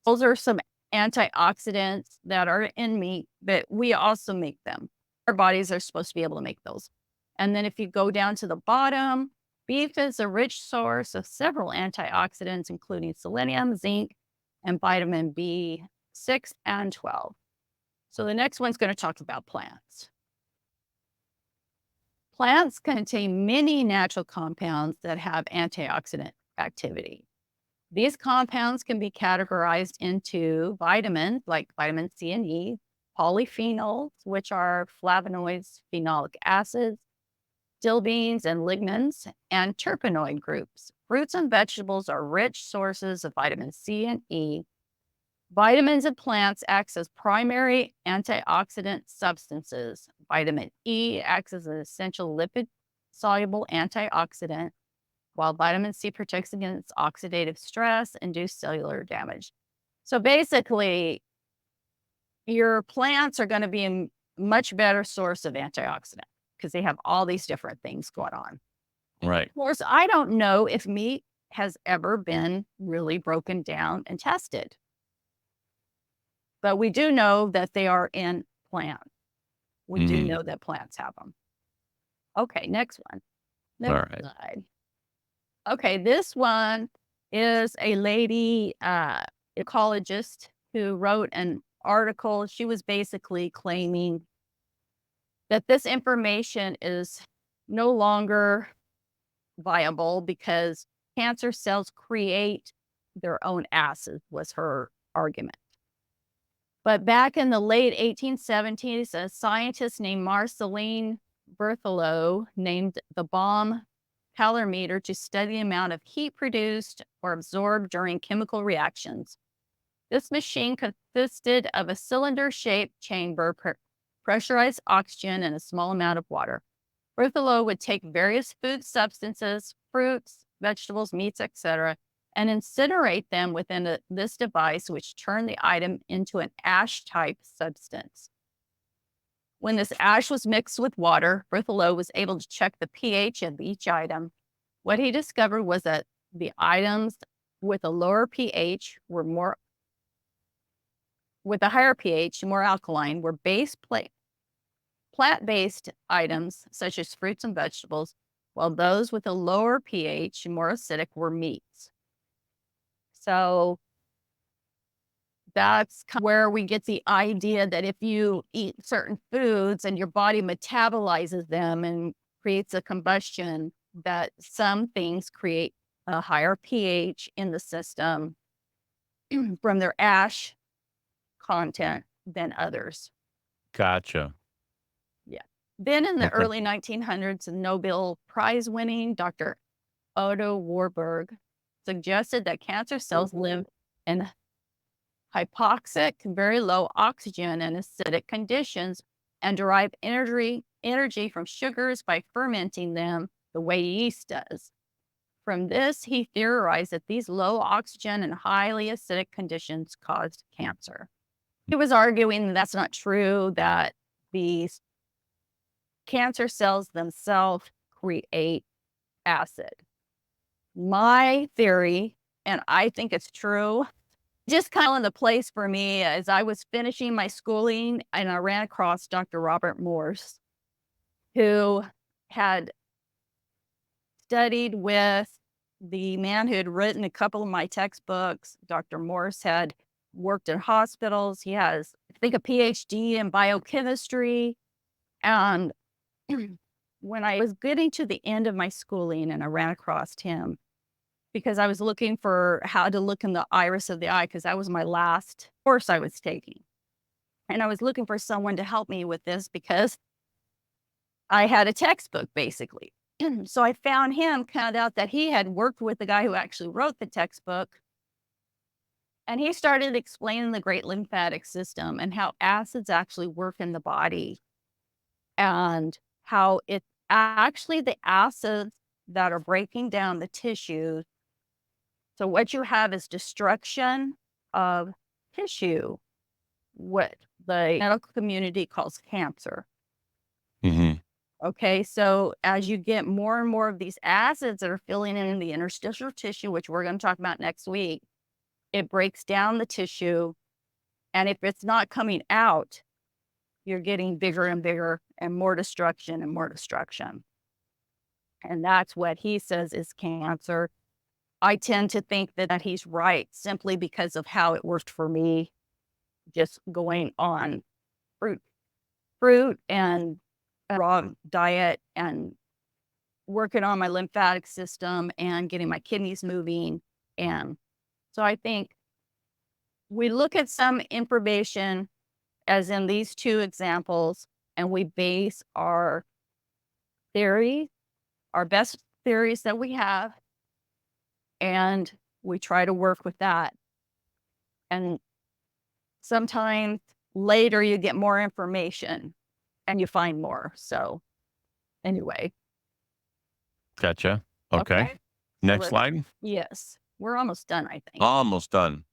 Those are some antioxidants that are in meat, but we also make them. Our bodies are supposed to be able to make those. And then if you go down to the bottom, beef is a rich source of several antioxidants, including selenium, zinc, and vitamin B6 and 12. So the next one's going to talk about plants. Plants contain many natural compounds that have antioxidant activity. These compounds can be categorized into vitamins like vitamin C and E, polyphenols, which are flavonoids, phenolic acids, stilbenes and lignans, and terpenoid groups. Fruits and vegetables are rich sources of vitamin C and E. Vitamins in plants act as primary antioxidant substances. Vitamin E acts as an essential lipid-soluble antioxidant, while vitamin C protects against oxidative stress, induced cellular damage. So basically, your plants are going to be a much better source of antioxidant because they have all these different things going on. Right. Of course, I don't know if meat has ever been really broken down and tested, but we do know that they are in plants. We do Mhm. know that plants have them. Okay, next one. All Next right. slide. Okay, this one is a lady, ecologist who wrote an article. She was basically claiming that this information is no longer viable because cancer cells create their own acids, was her argument. But back in the late 1870s, a scientist named Marceline Berthelot named the bomb calorimeter to study the amount of heat produced or absorbed during chemical reactions. This machine consisted of a cylinder-shaped chamber, pressurized oxygen, and a small amount of water. Berthelot would take various food substances, fruits, vegetables, meats, etc., and incinerate them within this device, which turned the item into an ash-type substance. When this ash was mixed with water, Berthelot was able to check the pH of each item. What he discovered was that the items with a lower pH were more, with a higher pH, more alkaline, were plant-based items such as fruits and vegetables, while those with a lower pH, more acidic, were meats. So that's where we get the idea that if you eat certain foods and your body metabolizes them and creates a combustion, that some things create a higher pH in the system from their ash content than others. Gotcha. Yeah. Then in the Okay. early 1900s, a Nobel Prize winning Dr. Otto Warburg suggested that cancer cells live in hypoxic, very low oxygen and acidic conditions and derive energy from sugars by fermenting them the way yeast does. From this, he theorized that these low oxygen and highly acidic conditions caused cancer. He was arguing that that's not true, that these cancer cells themselves create acid. My theory, and I think it's true, just kind of in the place for me as I was finishing my schooling and I ran across Dr. Robert Morse, who had studied with the man who had written a couple of my textbooks. Dr. Morse had worked in hospitals. He has, I think, a PhD in biochemistry. And when I was getting to the end of my schooling and I ran across him, because I was looking for how to look in the iris of the eye, because that was my last course I was taking. And I was looking for someone to help me with this because I had a textbook basically. So I found him, found out that he had worked with the guy who actually wrote the textbook. And he started explaining the great lymphatic system and how acids actually work in the body and how it's actually the acids that are breaking down the tissues. So what you have is destruction of tissue what the medical community calls cancer. Hmm. Okay, so as you get more and more of these acids that are filling in the interstitial tissue, which we're going to talk about next week, it breaks down the tissue. And if it's not coming out, you're getting bigger and bigger and more destruction and more destruction. And that's what he says is cancer. I tend to think that he's right simply because of how it worked for me, just going on fruit, fruit and raw diet and working on my lymphatic system and getting my kidneys moving. And so I think we look at some information, as in these two examples, and we base our theory, our best theories that we have, and we try to work with that. And sometimes later you get more information and you find more. So anyway, Gotcha. Okay. okay. So Next slide. yes, we're almost done, I think. Almost done.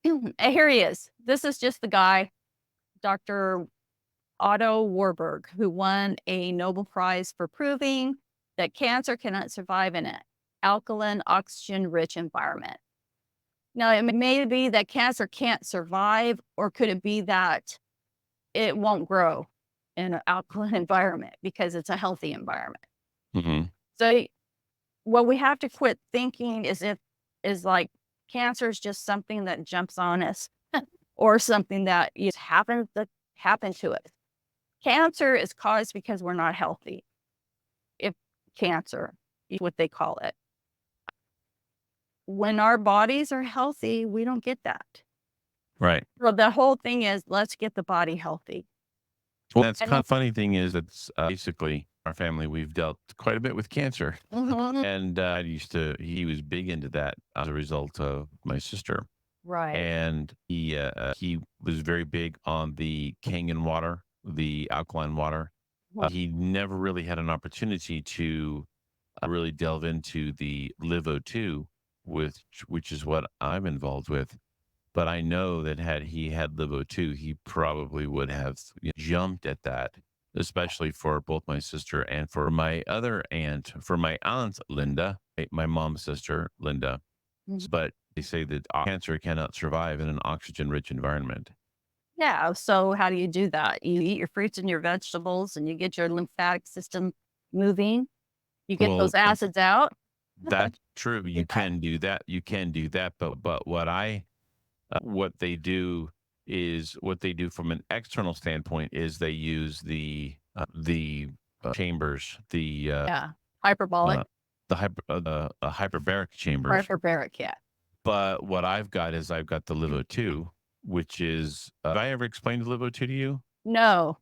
Here he is. This is just the guy, Dr. Otto Warburg, who won a Nobel Prize for proving that cancer cannot survive in an alkaline, oxygen-rich environment. Now, it may be that cancer can't survive, or could it be that it won't grow in an alkaline environment because it's a healthy environment? Hmm. So, what we have to quit thinking is like cancer is just something that jumps on us, or something that just happens to happen to us. Cancer is caused because we're not healthy. If cancer is what they call it. When our bodies are healthy, we don't get that. Right. So the whole thing is, let's get the body healthy. Well, that's And kind of funny thing is that's basically our family. We've dealt quite a bit with cancer, Mhm. and he was big into that as a result of my sister, Right. and he was very big on the Kangen water, the alkaline water. Mhm. He never really had an opportunity to really delve into the LiveO2, which is what I'm involved with. But I know that had he had LiveO2, he probably would have jumped at that, especially for both my sister and for my other aunt, for my aunt Linda, my mom's sister Linda. Mhm. But they say that cancer cannot survive in an oxygen-rich environment. Yeah. So how do you do that? You eat your fruits and your vegetables and you get your lymphatic system moving. You get Well, those acids out. that's true. You Yeah. can do that. You can do that. But what they do what they do from an external standpoint is they use the chambers, Yeah. Hyperbolic, hyperbaric chambers. hyperbaric. Yeah. But what I've got is I've got the LiveO2, which is have I ever explained the LiveO2 to you? No,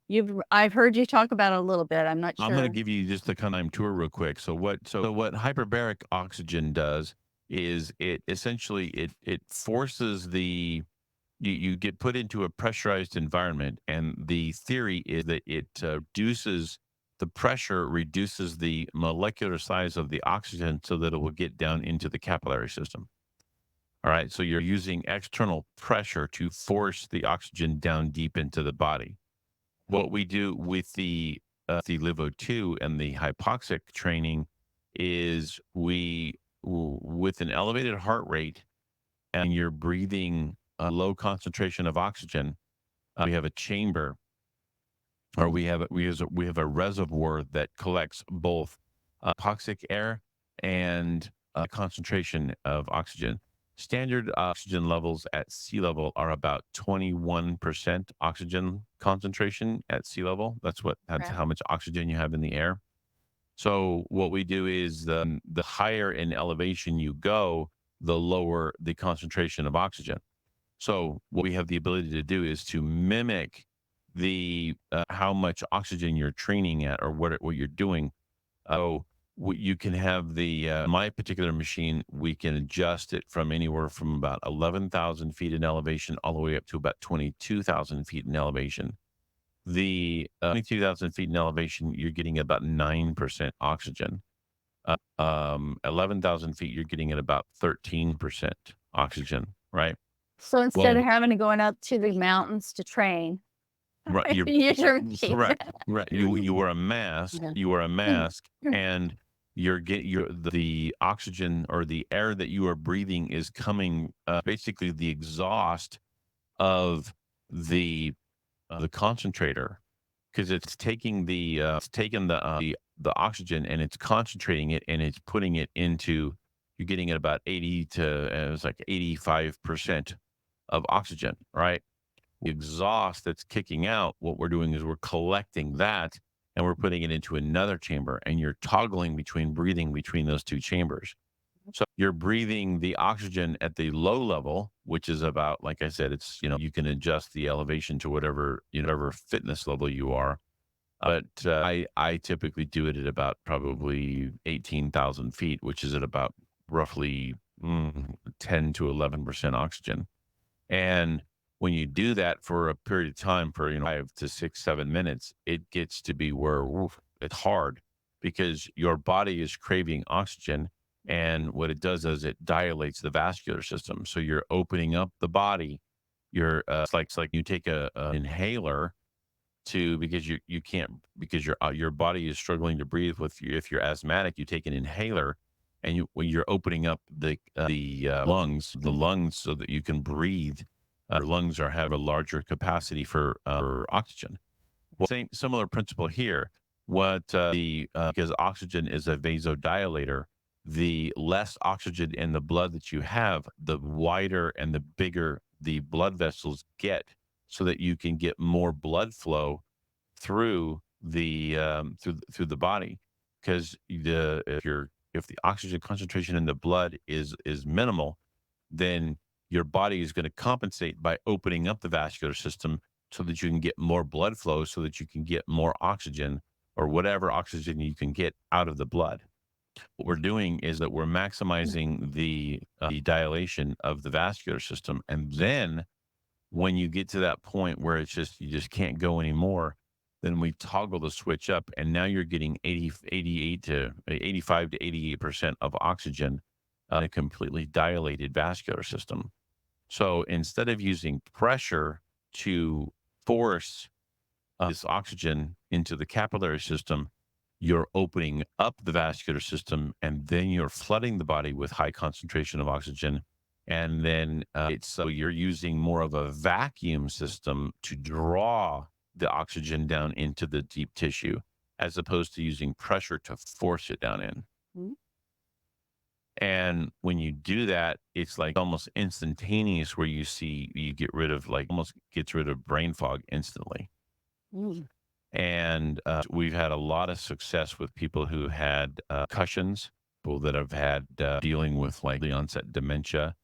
I've heard you talk about it a little bit. I'm not I'm going to sure. give you just the kind of tour real quick. So what hyperbaric oxygen does is it essentially it forces you get put into a pressurized environment, and the theory is that it reduces the pressure, reduces the molecular size of the oxygen so that it will get down into the capillary system. All right. So you're using external pressure to force the oxygen down deep into the body. What we do with the LiveO2 and the hypoxic training is with an elevated heart rate and you're breathing a low concentration of oxygen, we have a chamber, or we have a reservoir that collects both toxic air and concentration of oxygen. Standard oxygen levels at sea level are about 21% oxygen concentration at sea level. That's Okay. how much oxygen you have in the air. So what we do is the higher in elevation you go, the lower the concentration of oxygen. So what we have the ability to do is to mimic the how much oxygen you're training at, or what you're doing. So you can have the my particular machine. We can adjust it from anywhere from about 11,000 feet in elevation all the way up to about 22,000 feet in elevation. The 22,000 feet in elevation, you're getting about 9% oxygen. 11,000 feet, you're getting at about 13% oxygen, right? So instead of Well, having to going up to the mountains to train, right, you're you use your machine. correct. Right. You wear a mask. Yeah. You wear a mask, and the oxygen or the air that you are breathing is coming basically the exhaust of the concentrator, because it's taking the oxygen and it's concentrating it and it's putting it into, you're getting it about 80 to it's like 85% of oxygen, right? The exhaust that's kicking out, what we're doing is we're collecting that and we're putting it into another chamber, and you're toggling between breathing between those two chambers. So you're breathing the oxygen at the low level, which is about, like I said, it's, you can adjust the elevation to whatever, whatever fitness level you are. But I typically do it at about probably 18,000 feet, which is at about roughly 10 to 11% oxygen. And when you do that for a period of time for, 5 to 6, 7 minutes, it gets to be where it's hard because your body is craving oxygen. And what it does is it dilates the vascular system. So you're opening up the body. It's like you take a inhaler to, because you can't, because your body is struggling to breathe with you. If you're asthmatic, you take an inhaler, and when you're opening up the lungs so that you can breathe. Your lungs have a larger capacity for oxygen. Well, same similar principle here. What the Because oxygen is a vasodilator, the less oxygen in the blood that you have, the wider and the bigger the blood vessels get, so that you can get more blood flow through the body. Because if the oxygen concentration in the blood is minimal, then your body is going to compensate by opening up the vascular system so that you can get more blood flow, so that you can get more oxygen or whatever oxygen you can get out of the blood. What we're doing is that we're maximizing the dilation of the vascular system. And then when you get to that point where you just can't go anymore, then we toggle the switch up, and now you're getting 88 to 85 to 88% of oxygen in a completely dilated vascular system. So instead of using pressure to force this oxygen into the capillary system, you're opening up the vascular system, and then you're flooding the body with high concentration of oxygen. And then so you're using more of a vacuum system to draw the oxygen down into the deep tissue, as opposed to using pressure to force it down in. Mhm. And when you do that, it's like almost instantaneous, where you get rid of, like, almost gets rid of brain fog instantly. Mm. And we've had a lot of success with people who had concussions, people that have had dealing with like the onset dementia,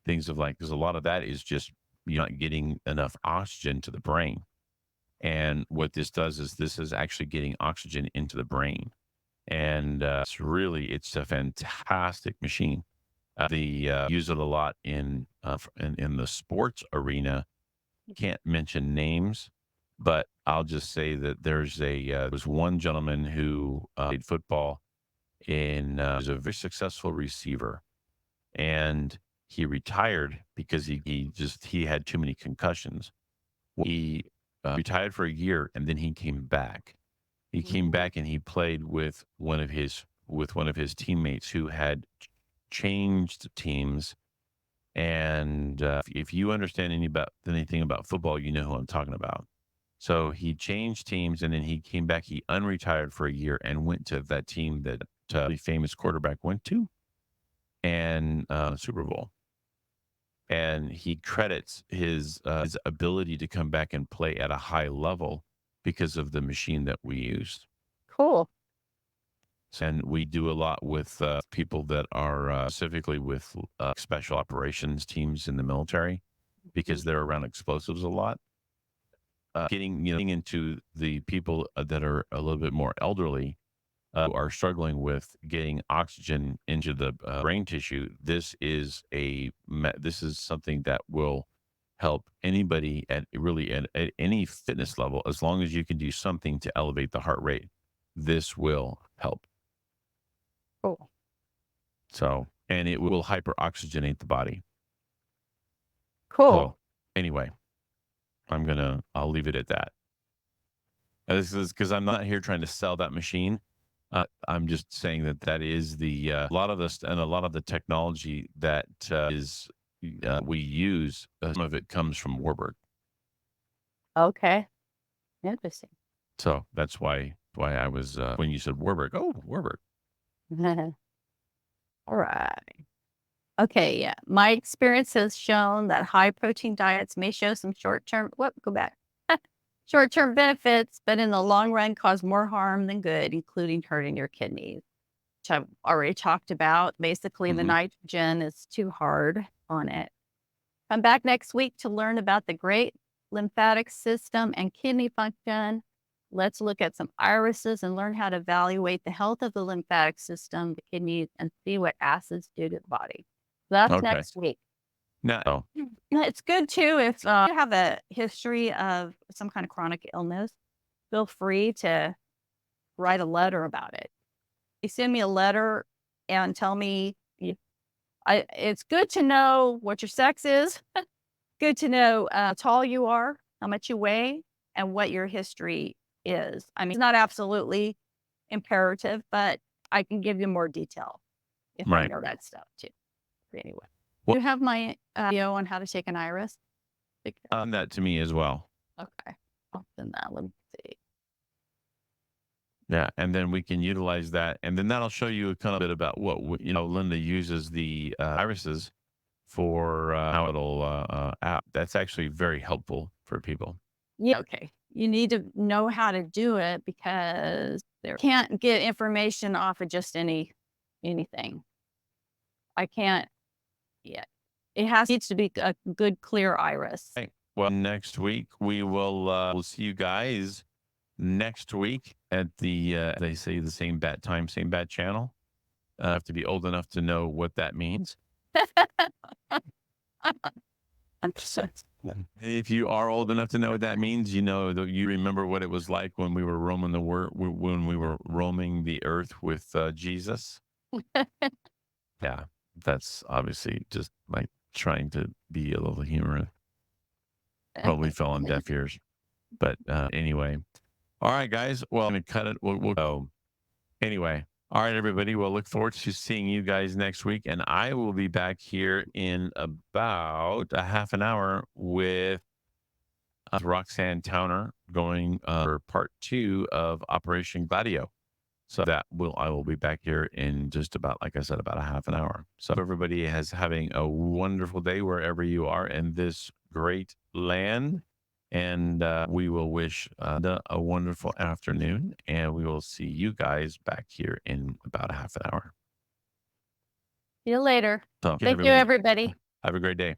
things of like, because a lot of that is just you're not getting enough oxygen to the brain. And what this does is this is actually getting oxygen into the brain. And it's a fantastic machine. They use it a lot in the sports arena. Can't mention names, but I'll just say that there was one gentleman who played football was a very successful receiver, and he retired because he had too many concussions. He retired for a year, and then he came back. He came Mhm. back and he played with one of his teammates who had changed teams. And if you understand anything about football, you know who I'm talking about. So he changed teams, and then he came back. He unretired for a year and went to that team that the famous quarterback went to, and Super Bowl. And he credits his ability to come back and play at a high level because of the machine that we used. Cool. And we do a lot with people that are specifically with special operations teams in the military, Mhm. because they're around explosives a lot. Getting into the people that are a little bit more elderly, who are struggling with getting oxygen into the brain tissue. This is something that will help anybody at any fitness level, as long as you can do something to elevate the heart rate. This will help. Cool. So, and it will hyperoxygenate the body. Cool. So anyway, I'll leave it at that. And this is because I'm not here trying to sell that machine. I'm just saying that that is a lot of this and a lot of the technology that is we use. Some of it comes from Warburg, Okay. Interesting. so that's why I was when you said Warburg. Oh, Warburg. All right. Okay, yeah. My experience has shown that high protein diets may show some short-term, whoop, go back. Short-term benefits, but in the long run cause more harm than good, including hurting your kidneys, which I've already talked about. Basically, the Hmm. nitrogen is too hard on it. Come back next week to learn about the great lymphatic system and kidney function. Let's look at some irises and learn how to evaluate the health of the lymphatic system, the kidneys, and see what acids do to the body. That's Okay. next week. Now, oh, It's good too if you have a history of some kind of chronic illness. Feel free to write a letter about it. You send me a letter and tell me. It's good to know what your sex is. Good to know how tall you are, how much you weigh, and what your history is. I mean, it's not absolutely imperative, but I can give you more detail if I right. know that stuff too. Anyway, Well, you have my video on how to take an iris. that to me as well. Okay, I'll send that. Let me see. Yeah, and then we can utilize that, and then that'll show you a kind of bit about what Linda uses the irises for how it'll app. That's actually very helpful for people. Yeah. Okay. You need to know how to do it because there can't get information off of just anything. I can't. Yeah. Needs to be a good clear iris. Okay. Well, next week we'll see you guys next week at the they say the same bat time, same bat channel. I have to be old enough to know what that means. If you are old enough to know what that means, you know that you remember what it was like when we were roaming when we were roaming the earth with Jesus. Yeah, that's obviously just like trying to be a little humorous. Probably fell on deaf ears, but anyway. All right, guys. Well, I'm gonna cut it. We'll go. Anyway, all right, everybody. We'll look forward to seeing you guys next week. And I will be back here in about a half an hour with Roxanne Towner going for part 2 of Operation Gladio. So I will be back here in just about, like I said, about a half an hour. So everybody is having a wonderful day wherever you are in this great land. And we will wish a wonderful afternoon. And we will see you guys back here in about a half an hour. See you later. So Thank you, everybody. have a great day.